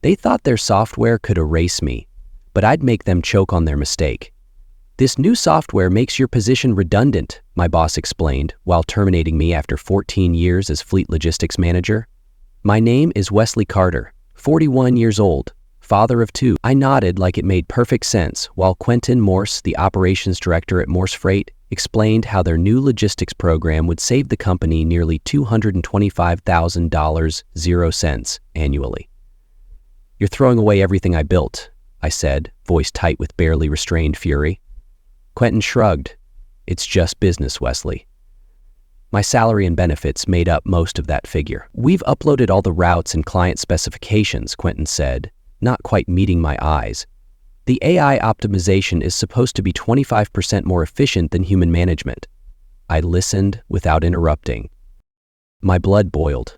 They thought their software could erase me, but I'd make them choke on their mistake. This new software makes your position redundant, my boss explained while terminating me after 14 years as fleet logistics manager. My name is Wesley Carter, 41 years old, father of 2. I nodded like it made perfect sense while Quentin Morse, the operations director at Morse Freight, explained how their new logistics program would save the company nearly $225,000 0 cents annually. You're throwing away everything I built, I said, voice tight with barely restrained fury. Quentin shrugged. It's just business, Wesley. My salary and benefits made up most of that figure. We've uploaded all the routes and client specifications, Quentin said, not quite meeting my eyes. The AI optimization is supposed to be 25% more efficient than human management. I listened without interrupting. My blood boiled.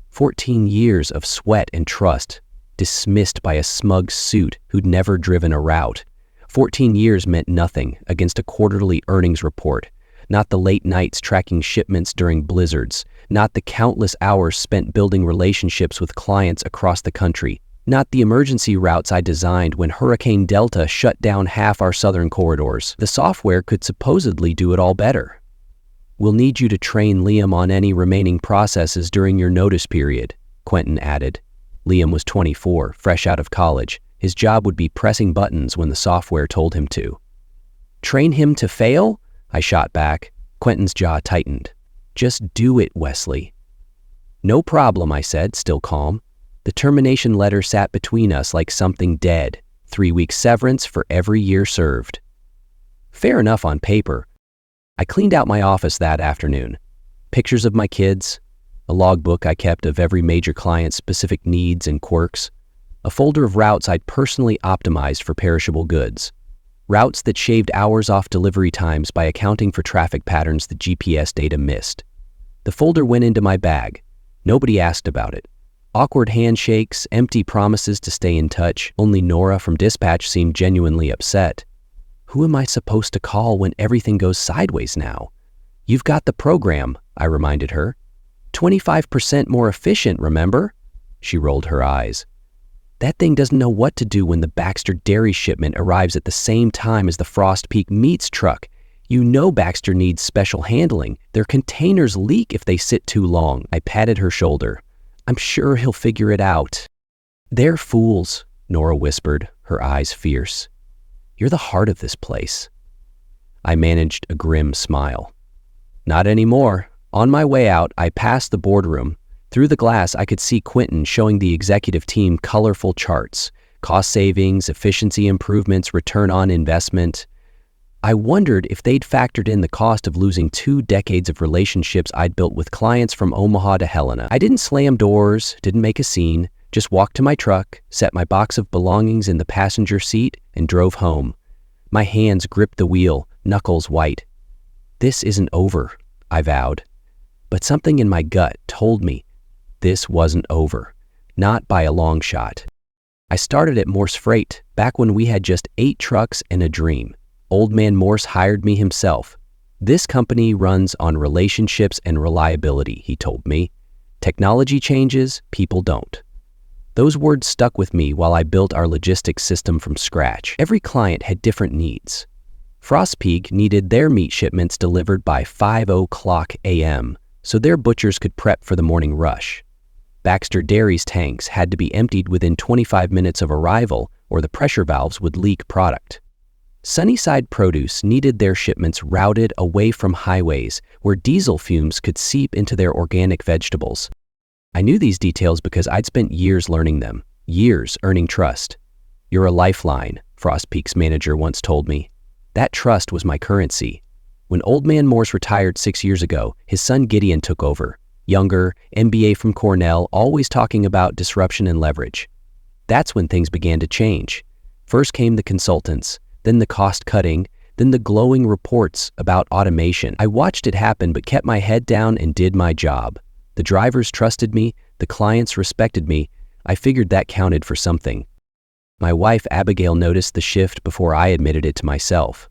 14 years of sweat and trust, dismissed by a smug suit who'd never driven a route. 14 years meant nothing against a quarterly earnings report, not the late nights tracking shipments during blizzards, not the countless hours spent building relationships with clients across the country, not the emergency routes I designed when Hurricane Delta shut down half our southern corridors. The software could supposedly do it all better. We'll need you to train Liam on any remaining processes during your notice period, Quentin added. Liam was 24, fresh out of college. His job would be pressing buttons when the software told him to. Train him to fail? I shot back. Quentin's jaw tightened. Just do it, Wesley. No problem, I said, still calm. The termination letter sat between us like something dead. 3 weeks severance for every year served. Fair enough on paper. I cleaned out my office that afternoon. Pictures of my kids, a logbook I kept of every major client's specific needs and quirks, a folder of routes I'd personally optimized for perishable goods, routes that shaved hours off delivery times by accounting for traffic patterns the GPS data missed. The folder went into my bag. Nobody asked about it. Awkward handshakes, empty promises to stay in touch. Only Nora from dispatch seemed genuinely upset. Who am I supposed to call when everything goes sideways now? You've got the program, I reminded her. 25% more efficient, remember? She rolled her eyes. That thing doesn't know what to do when the Baxter dairy shipment arrives at the same time as the Frost Peak meats truck. You know Baxter needs special handling. Their containers leak if they sit too long. I patted her shoulder. I'm sure he'll figure it out. They're fools, Nora whispered, her eyes fierce. You're the heart of this place. I managed a grim smile. Not anymore. On my way out, I passed the boardroom. Through the glass, I could see Quentin showing the executive team colorful charts, cost savings, efficiency improvements, return on investment. I wondered if they'd factored in the cost of losing 2 decades of relationships I'd built with clients from Omaha to Helena. I didn't slam doors, didn't make a scene, just walked to my truck, set my box of belongings in the passenger seat, and drove home. My hands gripped the wheel, knuckles white. This isn't over, I vowed. But something in my gut told me this wasn't over, not by a long shot. I started at Morse Freight back when we had just 8 trucks and a dream. Old man Morse hired me himself. This company runs on relationships and reliability, he told me. Technology changes, people don't. Those words stuck with me while I built our logistics system from scratch. Every client had different needs. Frost Peak needed their meat shipments delivered by 5:00 a.m. so their butchers could prep for the morning rush. Baxter Dairy's tanks had to be emptied within 25 minutes of arrival or the pressure valves would leak product. Sunnyside Produce needed their shipments routed away from highways where diesel fumes could seep into their organic vegetables. I knew these details because I'd spent years learning them, years earning trust. You're a lifeline, Frost Peak's manager once told me. That trust was my currency. When Old Man Morse retired 6 years ago, his son Gideon took over. Younger, MBA from Cornell, always talking about disruption and leverage. That's when things began to change. First came the consultants, then the cost cutting, then the glowing reports about automation. I watched it happen but kept my head down and did my job. The drivers trusted me, the clients respected me. I figured that counted for something. My wife Abigail noticed the shift before I admitted it to myself.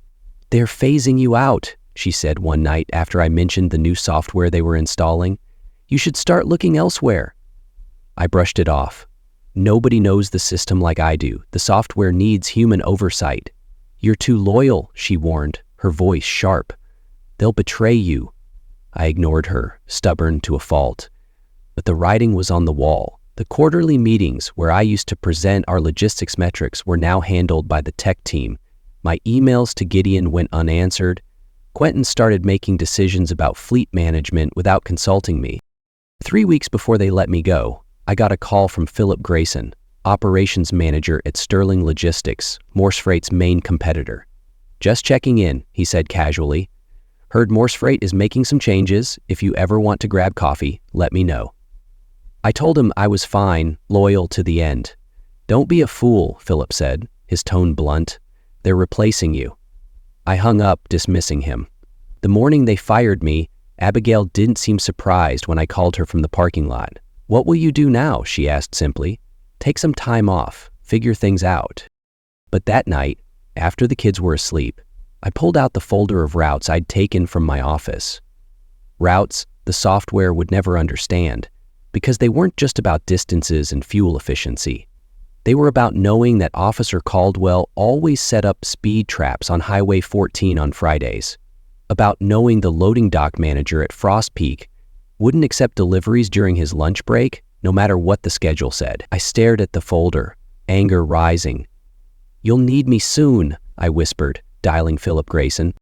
They're phasing you out, she said one night after I mentioned the new software they were installing. You should start looking elsewhere. I brushed it off. Nobody knows the system like I do. The software needs human oversight. You're too loyal, she warned, her voice sharp. They'll betray you. I ignored her, stubborn to a fault. But the writing was on the wall. The quarterly meetings where I used to present our logistics metrics were now handled by the tech team. My emails to Gideon went unanswered. Quentin started making decisions about fleet management without consulting me. 3 weeks before they let me go, I got a call from Philip Grayson, operations manager at Sterling Logistics, Morse Freight's main competitor. Just checking in, he said casually. Heard Morse Freight is making some changes. If you ever want to grab coffee, let me know. I told him I was fine, loyal to the end. Don't be a fool, Philip said, his tone blunt. They're replacing you. I hung up, dismissing him. The morning they fired me, Abigail didn't seem surprised when I called her from the parking lot. What will you do now? She asked simply. Take some time off, figure things out. But that night, after the kids were asleep, I pulled out the folder of routes I'd taken from my office. Routes the software would never understand, because they weren't just about distances and fuel efficiency. They were about knowing that Officer Caldwell always set up speed traps on Highway 14 on Fridays. About knowing the loading dock manager at Frost Peak wouldn't accept deliveries during his lunch break, no matter what the schedule said. I stared at the folder, anger rising. You'll need me soon, I whispered, dialing Philip Grayson.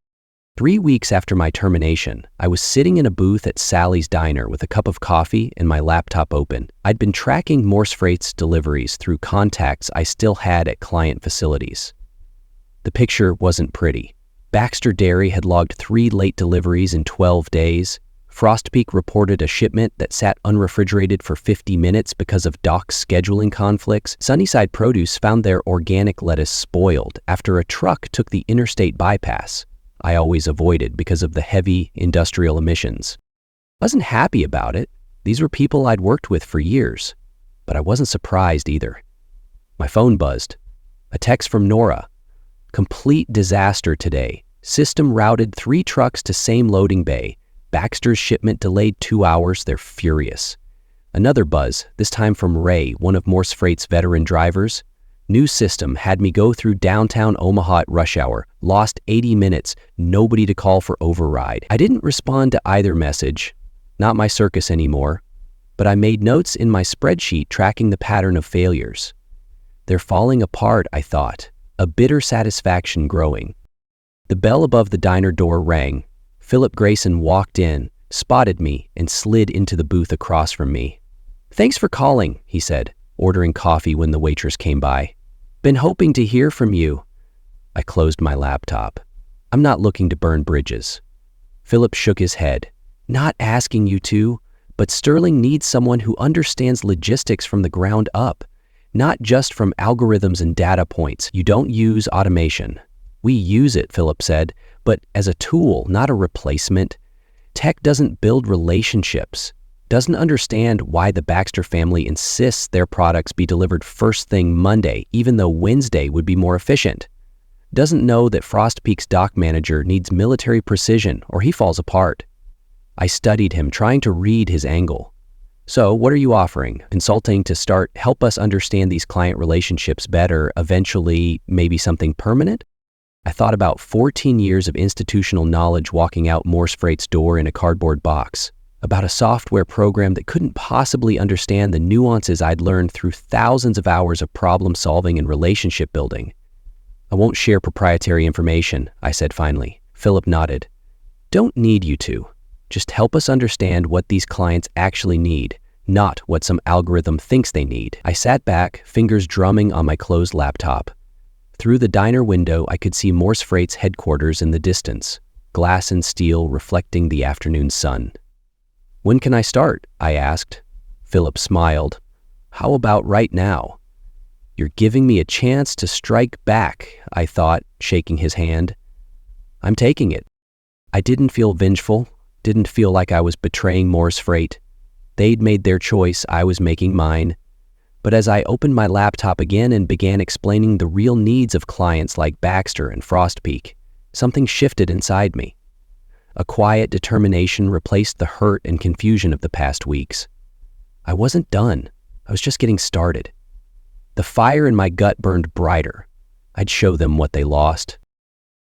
3 weeks after my termination, I was sitting in a booth at Sally's Diner with a cup of coffee and my laptop open. I'd been tracking Morse Freight's deliveries through contacts I still had at client facilities. The picture wasn't pretty. Baxter Dairy had logged 3 late deliveries in 12 days. Frost Peak reported a shipment that sat unrefrigerated for 50 minutes because of dock scheduling conflicts. Sunnyside Produce found their organic lettuce spoiled after a truck took the interstate bypass I always avoided because of the heavy industrial emissions. I wasn't happy about it. These were people I'd worked with for years, but I wasn't surprised either. My phone buzzed. A text from Nora. Complete disaster today. System routed 3 trucks to same loading bay. Baxter's shipment delayed 2 hours. They're furious. Another buzz, this time from Ray, one of Morse Freight's veteran drivers. New system had me go through downtown Omaha at rush hour. Lost 80 minutes. Nobody to call for override. I didn't respond to either message. Not my circus anymore. But I made notes in my spreadsheet tracking the pattern of failures. They're falling apart, I thought, a bitter satisfaction growing. The bell above the diner door rang. Philip Grayson walked in, spotted me, and slid into the booth across from me. Thanks for calling, he said, ordering coffee when the waitress came by. Been hoping to hear from you. I closed my laptop. I'm not looking to burn bridges. Philip shook his head. Not asking you to, but Sterling needs someone who understands logistics from the ground up, not just from algorithms and data points. You don't use automation. We use it, Philip said, but as a tool, not a replacement. Tech doesn't build relationships, doesn't understand why the Baxter family insists their products be delivered first thing Monday, even though Wednesday would be more efficient. Doesn't know that Frost Peak's dock manager needs military precision or he falls apart. I studied him, trying to read his angle. So, what are you offering? Consulting to start help us understand these client relationships better, eventually maybe something permanent? I thought about 14 years of institutional knowledge walking out Morse Freight's door in a cardboard box, about a software program that couldn't possibly understand the nuances I'd learned through thousands of hours of problem solving and relationship building. I won't share proprietary information, I said finally. Philip nodded. Don't need you to. Just help us understand what these clients actually need, not what some algorithm thinks they need. I sat back, fingers drumming on my closed laptop. Through the diner window, I could see Morse Freight's headquarters in the distance, glass and steel reflecting the afternoon sun. When can I start? I asked. Philip smiled. How about right now? You're giving me a chance to strike back, I thought, shaking his hand. I'm taking it. I didn't feel vengeful, didn't feel like I was betraying Morse Freight. They'd made their choice, I was making mine. But as I opened my laptop again and began explaining the real needs of clients like Baxter and Frost Peak, something shifted inside me. A quiet determination replaced the hurt and confusion of the past weeks. I wasn't done. I was just getting started. The fire in my gut burned brighter. I'd show them what they lost.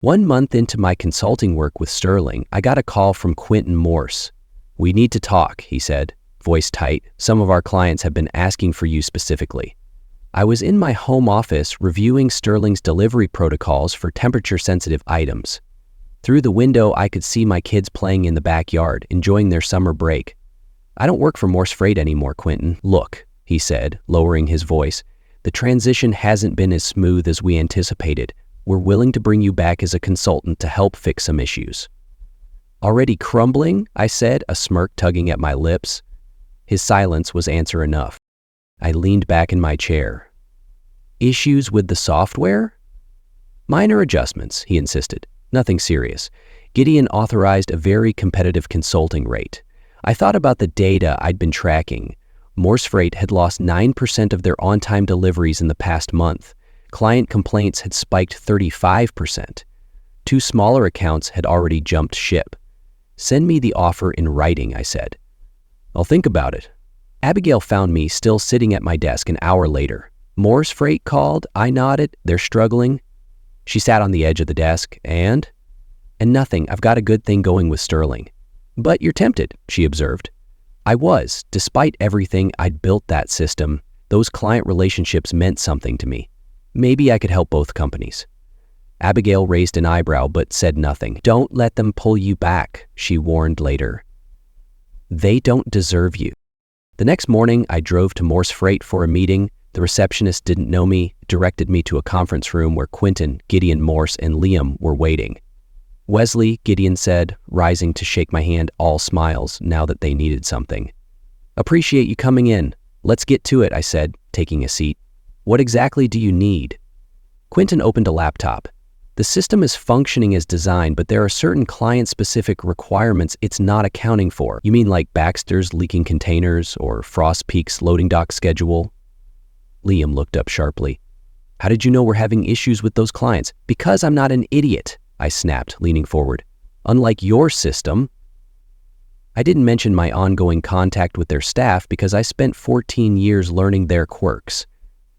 1 month into my consulting work with Sterling, I got a call from Quentin Morse. "We need to talk," he said, voice tight. "Some of our clients have been asking for you specifically." I was in my home office reviewing Sterling's delivery protocols for temperature-sensitive items. Through the window, I could see my kids playing in the backyard, enjoying their summer break. "I don't work for Morse Freight anymore, Quentin. Look," he said, lowering his voice. "The transition hasn't been as smooth as we anticipated. We're willing to bring you back as a consultant to help fix some issues." "Already crumbling?" I said, a smirk tugging at my lips. His silence was answer enough. I leaned back in my chair. "Issues with the software?" "Minor adjustments," he insisted. "Nothing serious. Gideon authorized a very competitive consulting rate. I thought about the data I'd been tracking. Morse Freight had lost 9% of their on-time deliveries in the past month. Client complaints had spiked 35%. 2 smaller accounts had already jumped ship. "Send me the offer in writing," I said. "I'll think about it." Abigail found me still sitting at my desk an hour later. "Morse Freight called?" I nodded. "They're struggling." She sat on the edge of the desk. And nothing. I've got a good thing going with Sterling." "But you're tempted," she observed. I was. Despite everything, I'd built that system. Those client relationships meant something to me. Maybe I could help both companies. Abigail raised an eyebrow but said nothing. "Don't let them pull you back," she warned later. "They don't deserve you." The next morning, I drove to Morse Freight for a meeting. The receptionist didn't know me, directed me to a conference room where Quentin, Gideon Morse, and Liam were waiting. "Wesley," Gideon said, rising to shake my hand, all smiles now that they needed something. "Appreciate you coming in. Let's get to it," I said, taking a seat. "What exactly do you need?" Quentin opened a laptop. "The system is functioning as designed, but there are certain client-specific requirements it's not accounting for." "You mean like Baxter's leaking containers or Frost Peak's loading dock schedule?" Liam looked up sharply. "How did you know we're having issues with those clients?" "Because I'm not an idiot," I snapped, leaning forward. "Unlike your system." I didn't mention my ongoing contact with their staff because I spent 14 years learning their quirks.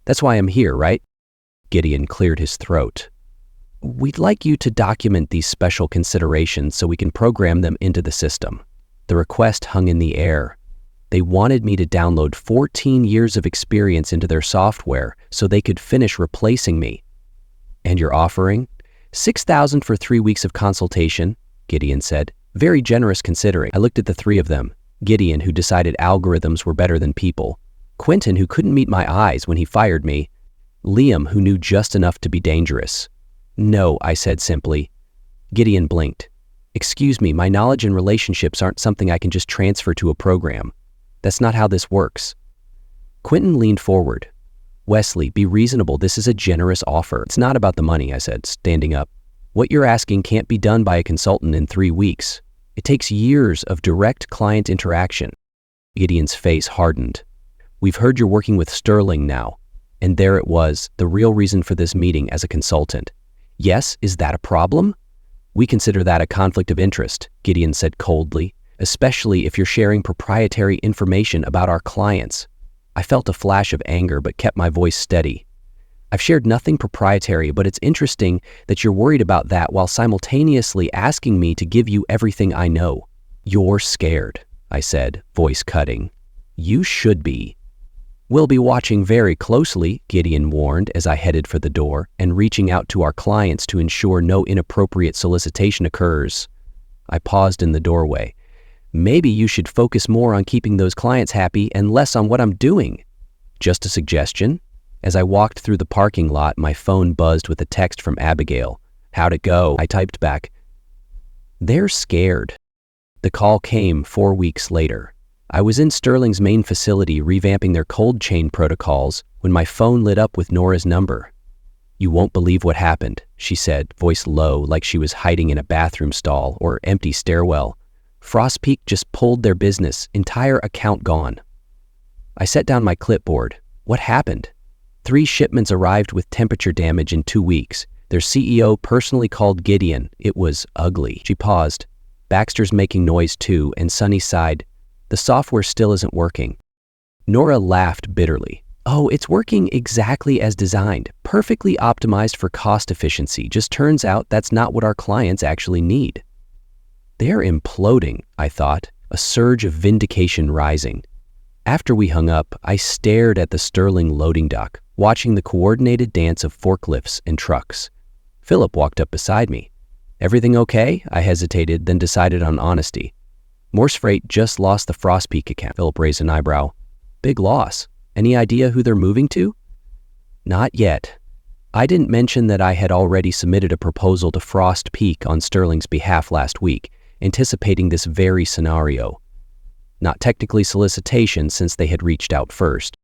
"That's why I'm here, right?" Gideon cleared his throat. "We'd like you to document these special considerations so we can program them into the system." The request hung in the air. They wanted me to download 14 years of experience into their software so they could finish replacing me. "And you're offering?" $6,000 for 3 weeks of consultation, Gideon said. "Very generous considering." I looked at the 3 of them. Gideon, who decided algorithms were better than people. Quentin, who couldn't meet my eyes when he fired me. Liam, who knew just enough to be dangerous. "No," I said simply. Gideon blinked. "Excuse me, my knowledge and relationships aren't something I can just transfer to a program. That's not how this works." Quentin leaned forward. "Wesley, be reasonable. This is a generous offer." "It's not about the money," I said, standing up. "What you're asking can't be done by a consultant in 3 weeks. It takes years of direct client interaction." Gideon's face hardened. "We've heard you're working with Sterling now." And there it was, the real reason for this meeting as a consultant. "Yes, is that a problem?" "We consider that a conflict of interest," Gideon said coldly, "especially if you're sharing proprietary information about our clients." I felt a flash of anger but kept my voice steady. "I've shared nothing proprietary, but it's interesting that you're worried about that while simultaneously asking me to give you everything I know." "You're scared," I said, voice cutting. "You should be." "We'll be watching very closely," Gideon warned as I headed for the door and reaching out to our clients to ensure no inappropriate solicitation occurs. I paused in the doorway. "Maybe you should focus more on keeping those clients happy and less on what I'm doing." "Just a suggestion?" As I walked through the parking lot, my phone buzzed with a text from Abigail. "How'd it go?" I typed back. "They're scared." The call came 4 weeks later. I was in Sterling's main facility revamping their cold chain protocols when my phone lit up with Nora's number. "You won't believe what happened," she said, voice low like she was hiding in a bathroom stall or empty stairwell. "Frost Peak just pulled their business, entire account gone." I set down my clipboard. What happened? 3 shipments arrived with temperature damage in 2 weeks. Their CEO personally called Gideon. It was ugly. She paused. "Baxter's making noise too," and Sunny sighed. "The software still isn't working." Nora laughed bitterly. Oh, it's working exactly as designed, perfectly optimized for cost efficiency. Just turns out that's not what our clients actually need. They're imploding, I thought, a surge of vindication rising. After we hung up, I stared at the Sterling loading dock, watching the coordinated dance of forklifts and trucks. Philip walked up beside me. Everything okay? I hesitated, then decided on honesty. Morse Freight just lost the Frost Peak account. Philip raised an eyebrow. Big loss. Any idea who they're moving to? Not yet. I didn't mention that I had already submitted a proposal to Frost Peak on Sterling's behalf last week, anticipating this very scenario. Not technically solicitation since they had reached out first.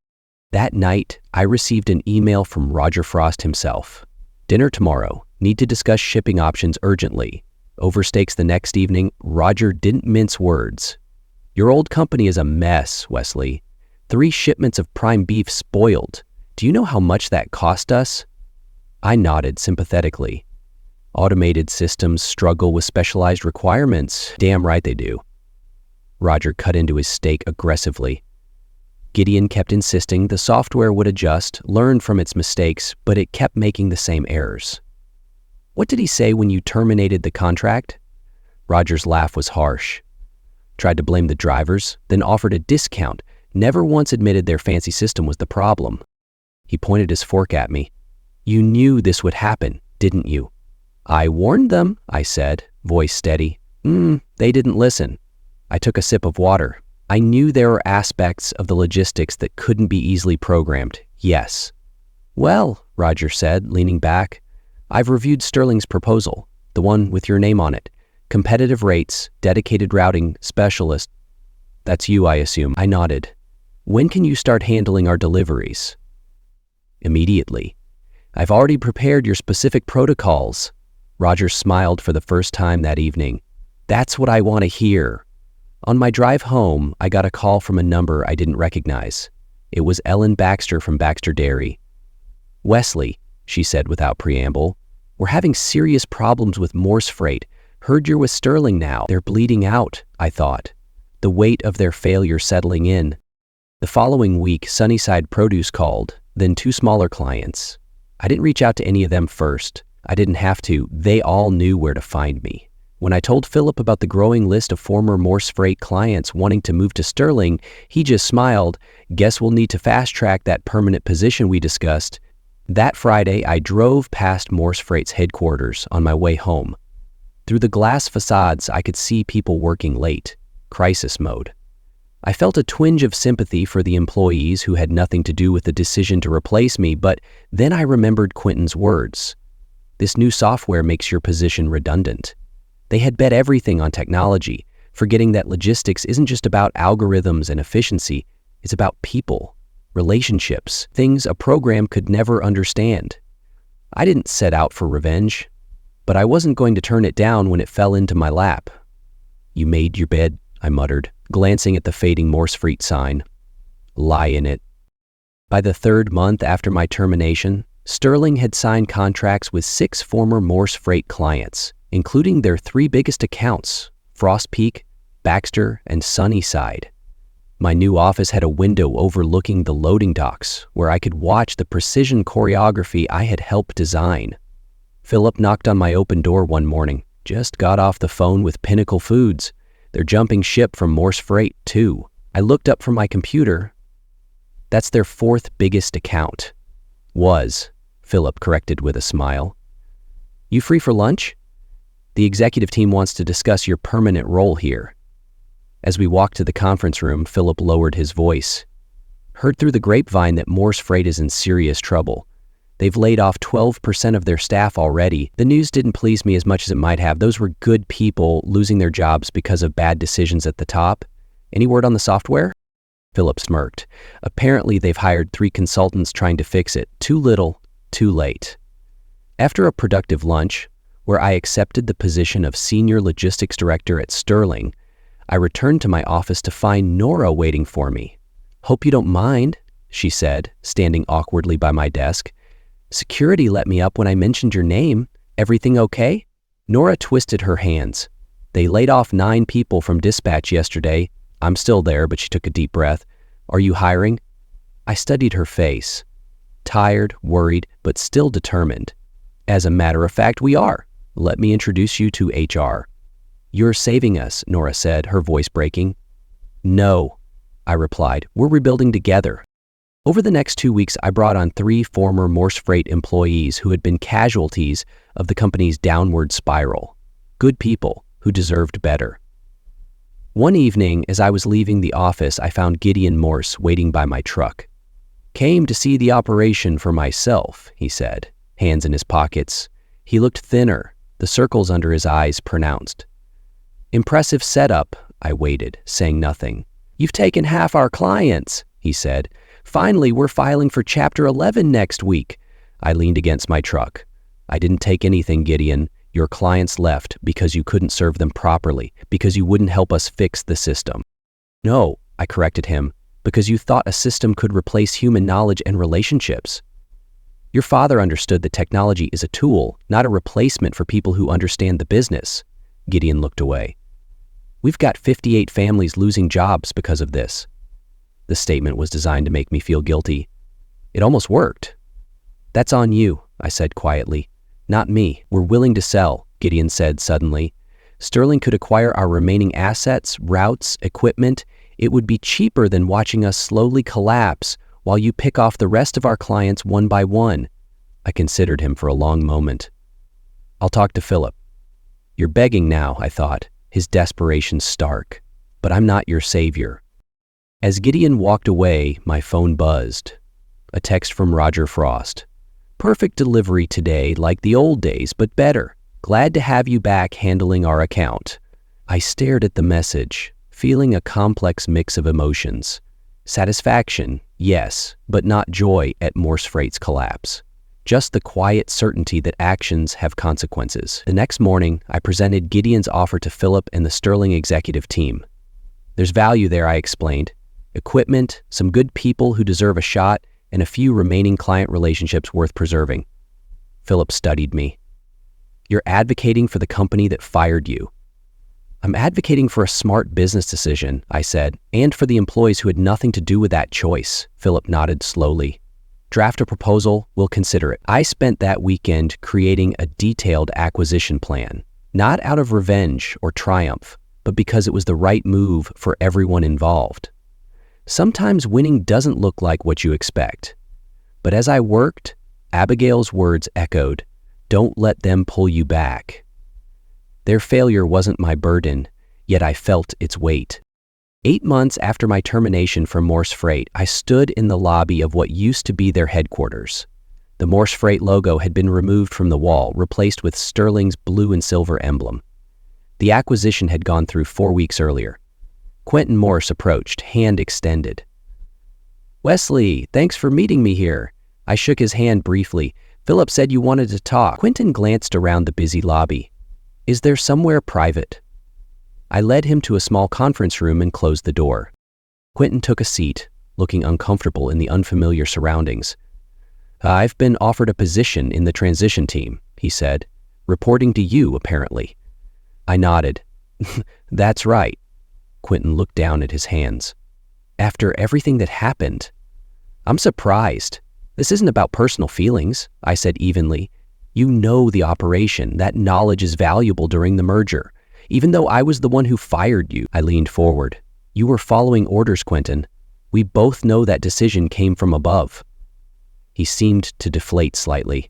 That night, I received an email from Roger Frost himself. Dinner tomorrow. Need to discuss shipping options urgently. Overstakes the next evening. Roger didn't mince words. Your old company is a mess, Wesley. 3 shipments of prime beef spoiled. Do you know how much that cost us? I nodded sympathetically. Automated systems struggle with specialized requirements. Damn right they do. Roger cut into his steak aggressively. Gideon kept insisting the software would adjust, learn from its mistakes, but it kept making the same errors. What did he say when you terminated the contract? Roger's laugh was harsh. Tried to blame the drivers, then offered a discount. Never once admitted their fancy system was the problem. He pointed his fork at me. You knew this would happen, didn't you? I warned them, I said, voice steady. They didn't listen. I took a sip of water. I knew there were aspects of the logistics that couldn't be easily programmed, yes. Well, Roger said, leaning back, I've reviewed Sterling's proposal, the one with your name on it. Competitive rates, dedicated routing, specialist. That's you, I assume. I nodded. When can you start handling our deliveries? Immediately. I've already prepared your specific protocols. Roger smiled for the first time that evening. That's what I want to hear. On my drive home, I got a call from a number I didn't recognize. It was Ellen Baxter from Baxter Dairy. Wesley, she said without preamble, we're having serious problems with Morse Freight. Heard you're with Sterling now. They're bleeding out, I thought, the weight of their failure settling in. The following week, Sunnyside Produce called, then 2 smaller clients. I didn't reach out to any of them first. I didn't have to. They all knew where to find me. When I told Philip about the growing list of former Morse Freight clients wanting to move to Sterling, he just smiled. Guess we'll need to fast-track that permanent position we discussed. That Friday, I drove past Morse Freight's headquarters on my way home. Through the glass facades, I could see people working late. Crisis mode. I felt a twinge of sympathy for the employees who had nothing to do with the decision to replace me, but then I remembered Quentin's words. This new software makes your position redundant. They had bet everything on technology, forgetting that logistics isn't just about algorithms and efficiency, it's about people, relationships, things a program could never understand. I didn't set out for revenge, but I wasn't going to turn it down when it fell into my lap. You made your bed, I muttered, glancing at the fading Morse Freight sign. Lie in it. By the 3rd month after my termination, Sterling had signed contracts with 6 former Morse Freight clients, including their 3 biggest accounts, Frost Peak, Baxter, and Sunnyside. My new office had a window overlooking the loading docks, where I could watch the precision choreography I had helped design. Philip knocked on my open door one morning. Just got off the phone with Pinnacle Foods. They're jumping ship from Morse Freight, too. I looked up from my computer. That's their 4th biggest account. Was, Philip corrected with a smile. You free for lunch? The executive team wants to discuss your permanent role here. As we walked to the conference room, Philip lowered his voice. Heard through the grapevine that Morse Freight is in serious trouble. They've laid off 12% of their staff already. The news didn't please me as much as it might have. Those were good people losing their jobs because of bad decisions at the top. Any word on the software? Philip smirked. Apparently they've hired 3 consultants trying to fix it. Too little, too late. After a productive lunch, where I accepted the position of Senior Logistics Director at Sterling, I returned to my office to find Nora waiting for me. Hope you don't mind, she said, standing awkwardly by my desk. Security let me up when I mentioned your name. Everything okay? Nora twisted her hands. They laid off 9 people from dispatch yesterday. I'm still there, but she took a deep breath. Are you hiring? I studied her face. Tired, worried, but still determined. As a matter of fact, we are. Let me introduce you to HR. You're saving us, Nora said, her voice breaking. No, I replied. We're rebuilding together. Over the next 2 weeks, I brought on 3 former Morse Freight employees who had been casualties of the company's downward spiral. Good people who deserved better. One evening, as I was leaving the office, I found Gideon Morse waiting by my truck. Came to see the operation for myself, he said, hands in his pockets. He looked thinner, the circles under his eyes pronounced. Impressive setup, I waited, saying nothing. You've taken half our clients, he said. Finally, we're filing for Chapter 11 next week. I leaned against my truck. I didn't take anything, Gideon. Your clients left because you couldn't serve them properly, because you wouldn't help us fix the system. No, I corrected him, because you thought a system could replace human knowledge and relationships. Your father understood that technology is a tool, not a replacement for people who understand the business. Gideon looked away. We've got 58 families losing jobs because of this. The statement was designed to make me feel guilty. It almost worked. That's on you, I said quietly. Not me. We're willing to sell, Gideon said suddenly. Sterling could acquire our remaining assets, routes, equipment. It would be cheaper than watching us slowly collapse while you pick off the rest of our clients one by one. I considered him for a long moment. I'll talk to Philip. You're begging now, I thought, his desperation stark. But I'm not your savior. As Gideon walked away, my phone buzzed. A text from Roger Frost. Perfect delivery today, like the old days, but better. Glad to have you back handling our account. I stared at the message, feeling a complex mix of emotions. Satisfaction, yes, but not joy at Morse Freight's collapse. Just the quiet certainty that actions have consequences. The next morning, I presented Gideon's offer to Philip and the Sterling executive team. There's value there, I explained. Equipment, some good people who deserve a shot, and a few remaining client relationships worth preserving. Philip studied me. You're advocating for the company that fired you. I'm advocating for a smart business decision, I said, and for the employees who had nothing to do with that choice. Philip nodded slowly. Draft a proposal, we'll consider it. I spent that weekend creating a detailed acquisition plan, not out of revenge or triumph, but because it was the right move for everyone involved. Sometimes winning doesn't look like what you expect. But as I worked, Abigail's words echoed, "Don't let them pull you back." Their failure wasn't my burden, yet I felt its weight. 8 months after my termination from Morse Freight, I stood in the lobby of what used to be their headquarters. The Morse Freight logo had been removed from the wall, replaced with Sterling's blue and silver emblem. The acquisition had gone through 4 weeks earlier. Quentin Morse approached, hand extended. Wesley, thanks for meeting me here. I shook his hand briefly. Philip said you wanted to talk. Quentin glanced around the busy lobby. Is there somewhere private? I led him to a small conference room and closed the door. Quentin took a seat, looking uncomfortable in the unfamiliar surroundings. I've been offered a position in the transition team, he said, reporting to you, apparently. I nodded. That's right. Quentin looked down at his hands. After everything that happened, I'm surprised. This isn't about personal feelings, I said evenly. You know the operation. That knowledge is valuable during the merger. Even though I was the one who fired you, I leaned forward. You were following orders, Quentin. We both know that decision came from above. He seemed to deflate slightly.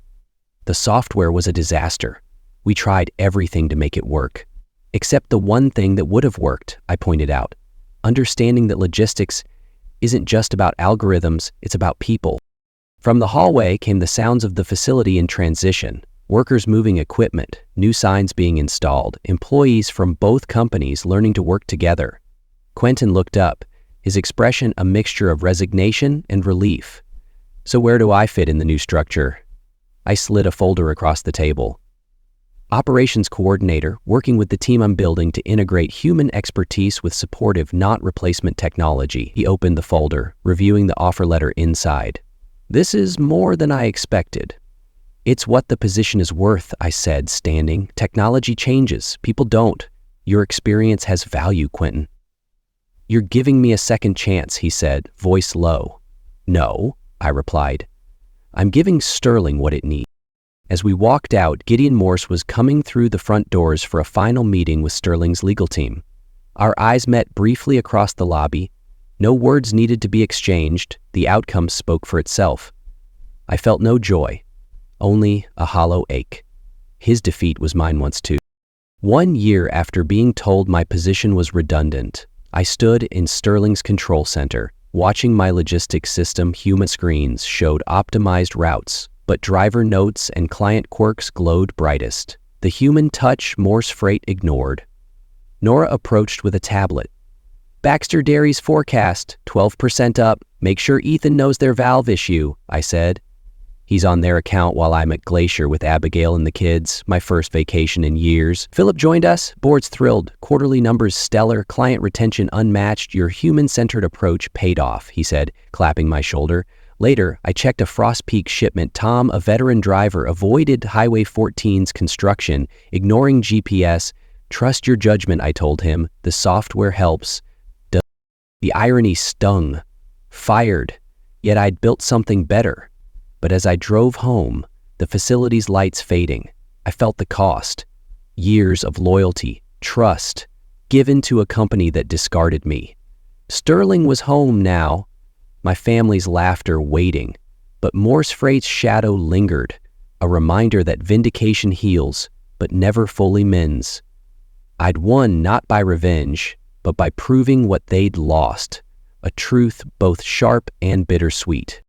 The software was a disaster. We tried everything to make it work. Except the one thing that would have worked, I pointed out. Understanding that logistics isn't just about algorithms, it's about people. From the hallway came the sounds of the facility in transition, workers moving equipment, new signs being installed, employees from both companies learning to work together. Quentin looked up, his expression a mixture of resignation and relief. So where do I fit in the new structure? I slid a folder across the table. Operations coordinator, working with the team I'm building to integrate human expertise with supportive, not replacement technology. He opened the folder, reviewing the offer letter inside. This is more than I expected. It's what the position is worth, I said, standing. Technology changes. People don't. Your experience has value, Quentin. You're giving me a second chance, he said, voice low. No, I replied. I'm giving Sterling what it needs. As we walked out, Gideon Morse was coming through the front doors for a final meeting with Sterling's legal team. Our eyes met briefly across the lobby. No words needed to be exchanged. The outcome spoke for itself. I felt no joy, only a hollow ache. His defeat was mine once too. 1 year after being told my position was redundant, I stood in Sterling's control center, watching my logistics system. Human screens showed optimized routes, but driver notes and client quirks glowed brightest. The human touch Morse Freight ignored. Nora approached with a tablet. Baxter Dairy's forecast, 12% up. Make sure Ethan knows their valve issue, I said. He's on their account while I'm at Glacier with Abigail and the kids, my first vacation in years. Philip joined us, board's thrilled, quarterly numbers stellar, client retention unmatched, your human-centered approach paid off, he said, clapping my shoulder. Later, I checked a Frost Peak shipment. Tom, a veteran driver, avoided Highway 14's construction, ignoring GPS. Trust your judgment, I told him. The software helps. The irony stung. Fired. Yet I'd built something better. But as I drove home, the facility's lights fading, I felt the cost. Years of loyalty, trust, given to a company that discarded me. Sterling was home now, my family's laughter waiting, but Morse Freight's shadow lingered, a reminder that vindication heals, but never fully mends. I'd won not by revenge, but by proving what they'd lost, a truth both sharp and bittersweet.